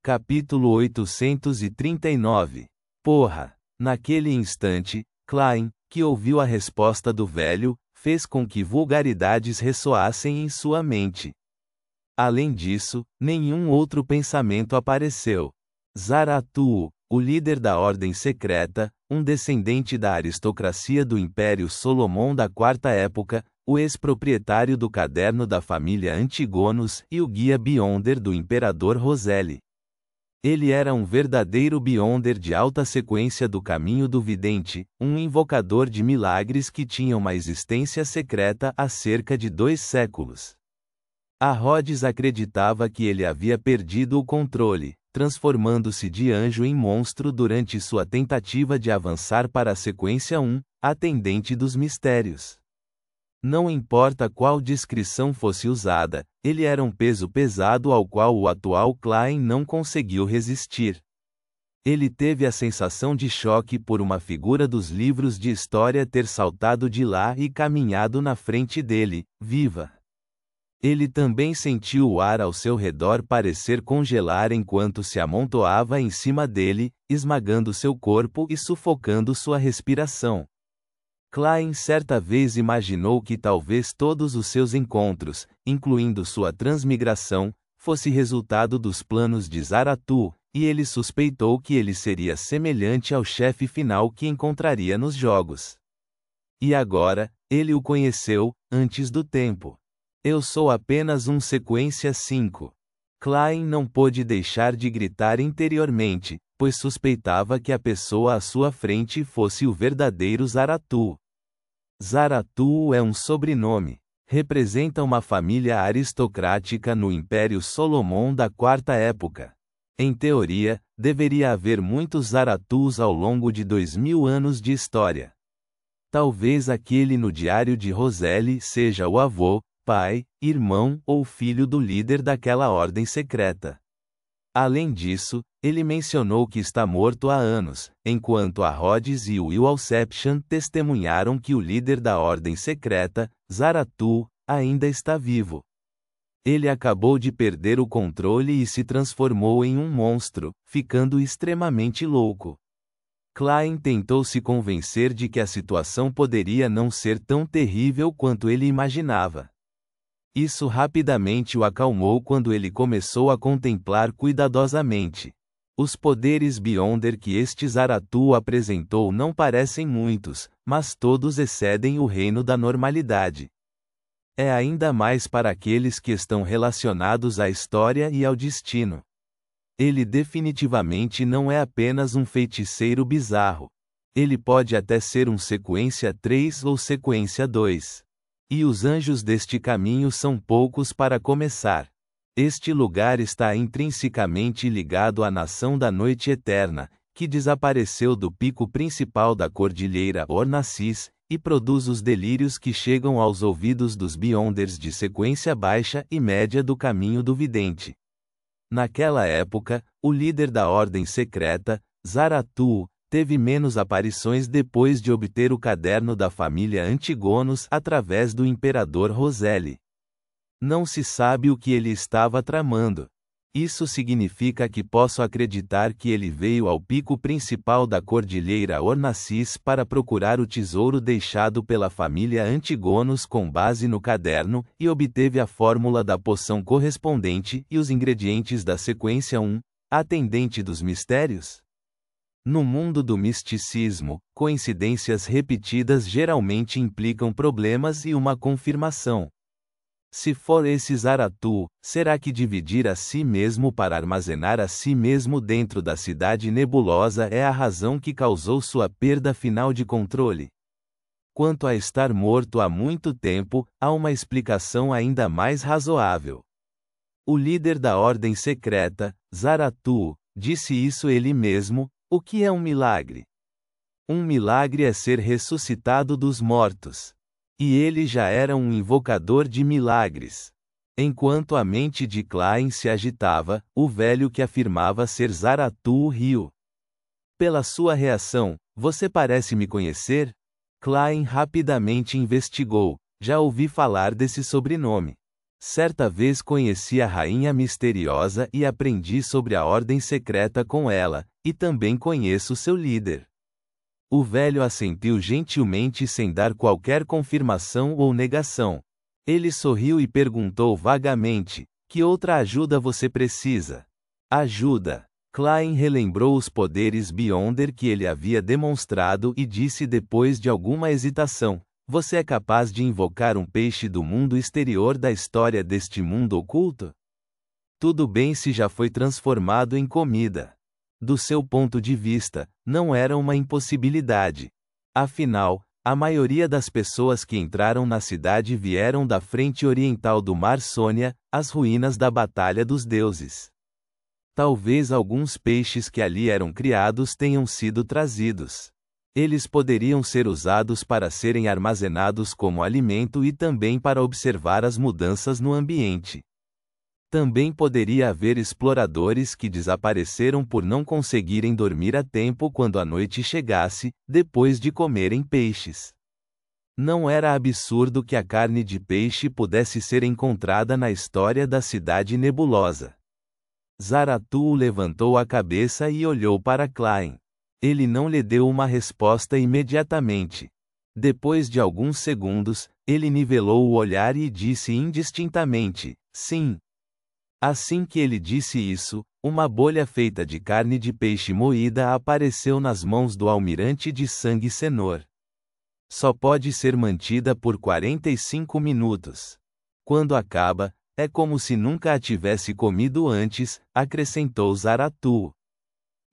Capítulo 839. Porra! Naquele instante, Klein, que ouviu a resposta do velho, fez com que vulgaridades ressoassem em sua mente. Além disso, nenhum outro pensamento apareceu. Zaratu, o líder da Ordem Secreta, um descendente da aristocracia do Império Solomon da Quarta Época, o ex-proprietário do caderno da família Antigonos e o guia Beyonder do Imperador Roseli. Ele era um verdadeiro Beyonder de alta sequência do caminho do vidente, um invocador de milagres que tinha uma existência secreta há cerca de 2 séculos. A Rhodes acreditava que ele havia perdido o controle, transformando-se de anjo em monstro durante sua tentativa de avançar para a sequência 1, Atendente dos Mistérios. Não importa qual descrição fosse usada, ele era um peso pesado ao qual o atual Klein não conseguiu resistir. Ele teve a sensação de choque por uma figura dos livros de história ter saltado de lá e caminhado na frente dele, viva. Ele também sentiu o ar ao seu redor parecer congelar enquanto se amontoava em cima dele, esmagando seu corpo e sufocando sua respiração. Klein certa vez imaginou que talvez todos os seus encontros, incluindo sua transmigração, fosse resultado dos planos de Zaratu, e ele suspeitou que ele seria semelhante ao chefe final que encontraria nos jogos. E agora, ele o conheceu, antes do tempo. Eu sou apenas um sequência 5. Klein não pôde deixar de gritar interiormente, pois suspeitava que a pessoa à sua frente fosse o verdadeiro Zaratu. Zaratu é um sobrenome. Representa uma família aristocrática no Império Solomon da Quarta Época. Em teoria, deveria haver muitos Zaratus ao longo de 2000 anos de história. Talvez aquele no diário de Roseli seja o avô, pai, irmão ou filho do líder daquela ordem secreta. Além disso, ele mencionou que está morto há anos, enquanto a Rhodes e o Will Alception testemunharam que o líder da ordem secreta, Zaratu, ainda está vivo. Ele acabou de perder o controle e se transformou em um monstro, ficando extremamente louco. Klein tentou se convencer de que a situação poderia não ser tão terrível quanto ele imaginava. Isso rapidamente o acalmou quando ele começou a contemplar cuidadosamente. Os poderes Beyonder que este Zaratu apresentou não parecem muitos, mas todos excedem o reino da normalidade. É ainda mais para aqueles que estão relacionados à história e ao destino. Ele definitivamente não é apenas um feiticeiro bizarro. Ele pode até ser um sequência 3 ou sequência 2. E os anjos deste caminho são poucos para começar. Este lugar está intrinsecamente ligado à nação da noite eterna, que desapareceu do pico principal da cordilheira Ornacis, e produz os delírios que chegam aos ouvidos dos Beyonders de sequência baixa e média do caminho do vidente. Naquela época, o líder da ordem secreta, Zaratu, teve menos aparições depois de obter o caderno da família Antigonos através do Imperador Roseli. Não se sabe o que ele estava tramando. Isso significa que posso acreditar que ele veio ao pico principal da cordilheira Ornacis para procurar o tesouro deixado pela família Antigonos com base no caderno e obteve a fórmula da poção correspondente e os ingredientes da sequência 1, Atendente dos Mistérios? No mundo do misticismo, coincidências repetidas geralmente implicam problemas e uma confirmação. Se for esse Zaratu, será que dividir a si mesmo para armazenar a si mesmo dentro da cidade nebulosa é a razão que causou sua perda final de controle? Quanto a estar morto há muito tempo, há uma explicação ainda mais razoável. O líder da ordem secreta, Zaratu, disse isso ele mesmo. O que é um milagre? Um milagre é ser ressuscitado dos mortos. E ele já era um invocador de milagres. Enquanto a mente de Klein se agitava, o velho que afirmava ser Zaratu riu. Pela sua reação, você parece me conhecer? Klein rapidamente investigou. Já ouvi falar desse sobrenome. Certa vez conheci a rainha misteriosa e aprendi sobre a ordem secreta com ela, e também conheço seu líder. O velho assentiu gentilmente sem dar qualquer confirmação ou negação. Ele sorriu e perguntou vagamente: que outra ajuda você precisa? Ajuda. Klein relembrou os poderes Beyonder que ele havia demonstrado e disse depois de alguma hesitação: você é capaz de invocar um peixe do mundo exterior da história deste mundo oculto? Tudo bem se já foi transformado em comida. Do seu ponto de vista, não era uma impossibilidade. Afinal, a maioria das pessoas que entraram na cidade vieram da frente oriental do Mar Sônia, as ruínas da Batalha dos Deuses. Talvez alguns peixes que ali eram criados tenham sido trazidos. Eles poderiam ser usados para serem armazenados como alimento e também para observar as mudanças no ambiente. Também poderia haver exploradores que desapareceram por não conseguirem dormir a tempo quando a noite chegasse, depois de comerem peixes. Não era absurdo que a carne de peixe pudesse ser encontrada na história da Cidade Nebulosa. Zaratu levantou a cabeça e olhou para Klein. Ele não lhe deu uma resposta imediatamente. Depois de alguns segundos, ele nivelou o olhar e disse indistintamente: sim. Assim que ele disse isso, uma bolha feita de carne de peixe moída apareceu nas mãos do almirante de sangue Senor. Só pode ser mantida por 45 minutos. Quando acaba, é como se nunca a tivesse comido antes, acrescentou Zaratu.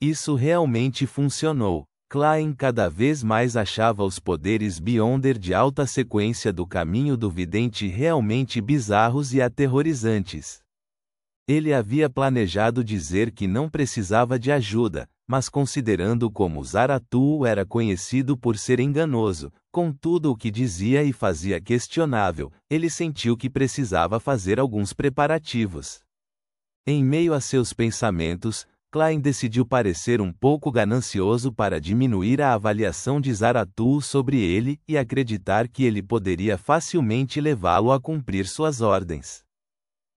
Isso realmente funcionou. Klein cada vez mais achava os poderes Beyonder de alta sequência do caminho do vidente realmente bizarros e aterrorizantes. Ele havia planejado dizer que não precisava de ajuda, mas considerando como Zaratu era conhecido por ser enganoso, com tudo o que dizia e fazia questionável, ele sentiu que precisava fazer alguns preparativos. Em meio a seus pensamentos, Klein decidiu parecer um pouco ganancioso para diminuir a avaliação de Zaratu sobre ele e acreditar que ele poderia facilmente levá-lo a cumprir suas ordens.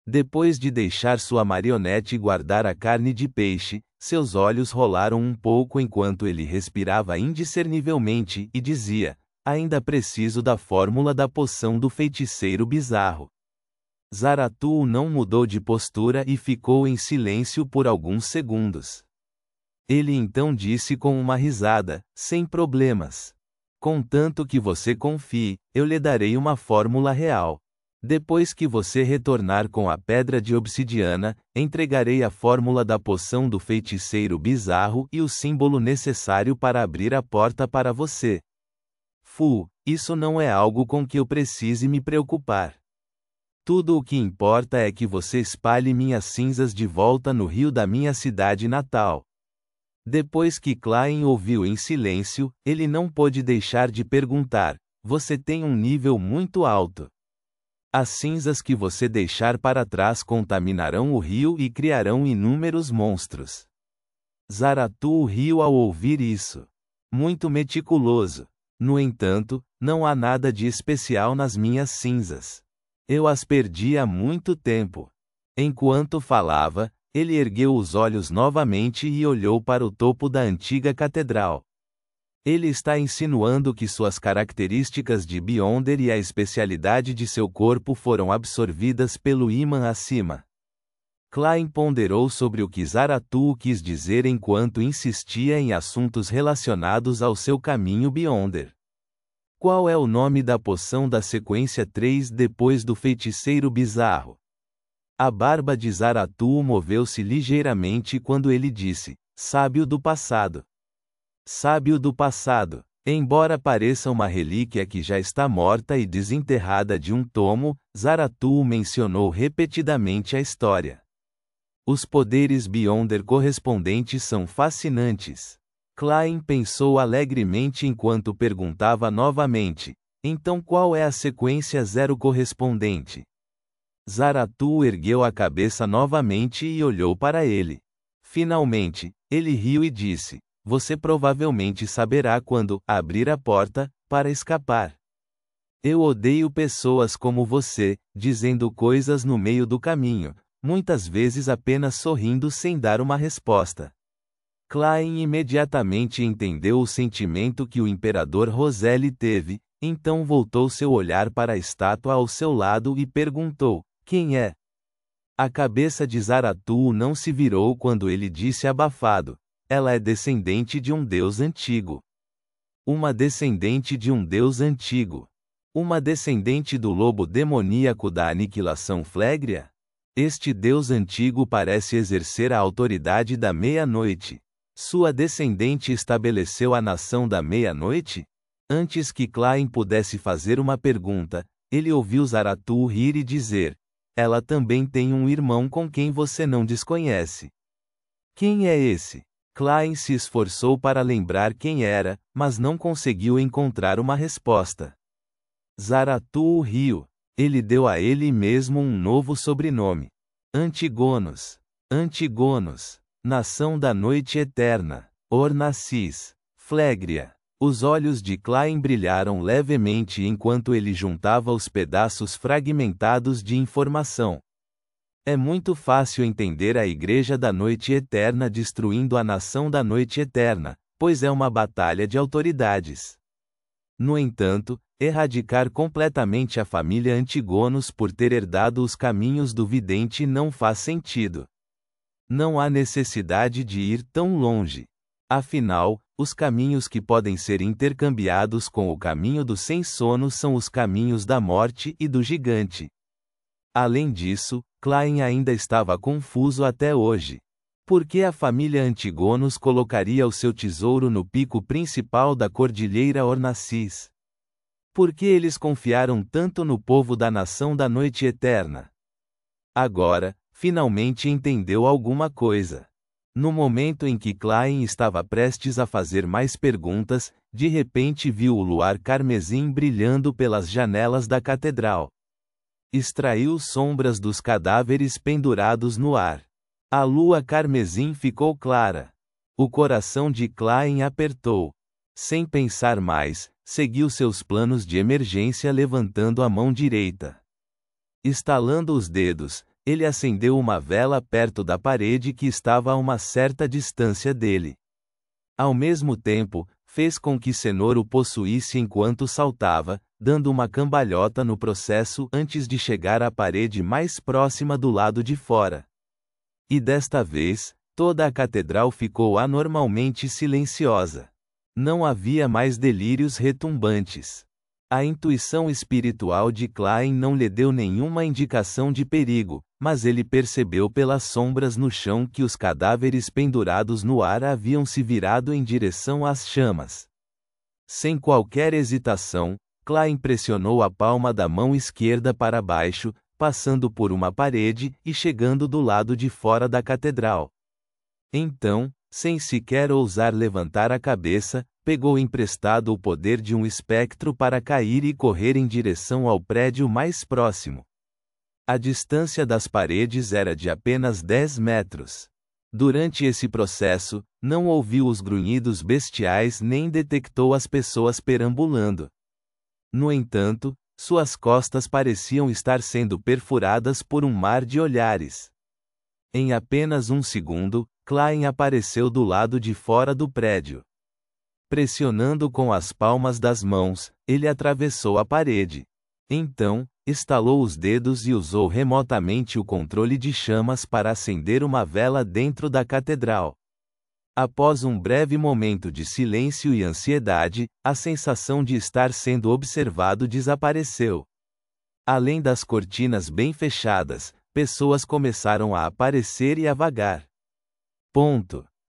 Depois de deixar sua marionete guardar a carne de peixe, seus olhos rolaram um pouco enquanto ele respirava indiscernivelmente e dizia: ainda preciso da fórmula da poção do feiticeiro bizarro. Zaratu não mudou de postura e ficou em silêncio por alguns segundos. Ele então disse com uma risada: sem problemas. Contanto que você confie, eu lhe darei uma fórmula real. Depois que você retornar com a pedra de obsidiana, entregarei a fórmula da poção do feiticeiro bizarro e o símbolo necessário para abrir a porta para você. Isso não é algo com que eu precise me preocupar. Tudo o que importa é que você espalhe minhas cinzas de volta no rio da minha cidade natal. Depois que Klein ouviu em silêncio, ele não pôde deixar de perguntar: você tem um nível muito alto. As cinzas que você deixar para trás contaminarão o rio e criarão inúmeros monstros. Zaratu riu ao ouvir isso. Muito meticuloso. No entanto, não há nada de especial nas minhas cinzas. Eu as perdi há muito tempo. Enquanto falava, ele ergueu os olhos novamente e olhou para o topo da antiga catedral. Ele está insinuando que suas características de Beyonder e a especialidade de seu corpo foram absorvidas pelo ímã acima. Klein ponderou sobre o que Zaratu quis dizer enquanto insistia em assuntos relacionados ao seu caminho Beyonder. Qual é o nome da poção da sequência 3 depois do feiticeiro bizarro? A barba de Zaratu moveu-se ligeiramente quando ele disse: sábio do passado. Sábio do passado. Embora pareça uma relíquia que já está morta e desenterrada de um tomo, Zaratu mencionou repetidamente a história. Os poderes Beyonder correspondentes são fascinantes. Klein pensou alegremente enquanto perguntava novamente: então qual é a sequência 0 correspondente? Zaratu ergueu a cabeça novamente e olhou para ele. Finalmente, ele riu e disse: você provavelmente saberá quando abrir a porta para escapar. Eu odeio pessoas como você, dizendo coisas no meio do caminho, muitas vezes apenas sorrindo sem dar uma resposta. Klein imediatamente entendeu o sentimento que o imperador Roselle teve, então voltou seu olhar para a estátua ao seu lado e perguntou: quem é? A cabeça de Zaratu não se virou quando ele disse abafado: ela é descendente de um deus antigo. Uma descendente de um deus antigo. Uma descendente do lobo demoníaco da aniquilação Flégria? Este deus antigo parece exercer a autoridade da meia-noite. Sua descendente estabeleceu a nação da meia-noite? Antes que Klein pudesse fazer uma pergunta, ele ouviu Zaratu rir e dizer: ela também tem um irmão com quem você não desconhece. Quem é esse? Klein se esforçou para lembrar quem era, mas não conseguiu encontrar uma resposta. Zaratu riu. Ele deu a ele mesmo um novo sobrenome. Antigonos. Antigonos. Nação da Noite Eterna. Ornacis. Flégria. Os olhos de Klein brilharam levemente enquanto ele juntava os pedaços fragmentados de informação. É muito fácil entender a Igreja da Noite Eterna destruindo a Nação da Noite Eterna, pois é uma batalha de autoridades. No entanto, erradicar completamente a família Antigonos por ter herdado os caminhos do vidente não faz sentido. Não há necessidade de ir tão longe. Afinal, os caminhos que podem ser intercambiados com o caminho do sem sono são os caminhos da morte e do gigante. Além disso, Klein ainda estava confuso até hoje. Por que a família Antigonos colocaria o seu tesouro no pico principal da Cordilheira Ornacis? Por que eles confiaram tanto no povo da Nação da Noite Eterna? Agora, finalmente entendeu alguma coisa. No momento em que Klein estava prestes a fazer mais perguntas, de repente viu o luar carmesim brilhando pelas janelas da catedral. Extraiu sombras dos cadáveres pendurados no ar. A lua carmesim ficou clara. O coração de Klein apertou. Sem pensar mais, seguiu seus planos de emergência levantando a mão direita. Estalando os dedos, ele acendeu uma vela perto da parede que estava a uma certa distância dele. Ao mesmo tempo, fez com que Senor o possuísse enquanto saltava, dando uma cambalhota no processo antes de chegar à parede mais próxima do lado de fora. E desta vez, toda a catedral ficou anormalmente silenciosa. Não havia mais delírios retumbantes. A intuição espiritual de Klein não lhe deu nenhuma indicação de perigo, mas ele percebeu pelas sombras no chão que os cadáveres pendurados no ar haviam se virado em direção às chamas. Sem qualquer hesitação, Klein pressionou a palma da mão esquerda para baixo, passando por uma parede e chegando do lado de fora da catedral. Então, sem sequer ousar levantar a cabeça, pegou emprestado o poder de um espectro para cair e correr em direção ao prédio mais próximo. A distância das paredes era de apenas 10 metros. Durante esse processo, não ouviu os grunhidos bestiais nem detectou as pessoas perambulando. No entanto, suas costas pareciam estar sendo perfuradas por um mar de olhares. Em apenas um segundo, Klein apareceu do lado de fora do prédio. Pressionando com as palmas das mãos, ele atravessou a parede. Então, estalou os dedos e usou remotamente o controle de chamas para acender uma vela dentro da catedral. Após um breve momento de silêncio e ansiedade, a sensação de estar sendo observado desapareceu. Além das cortinas bem fechadas, pessoas começaram a aparecer e a vagar. Ponto.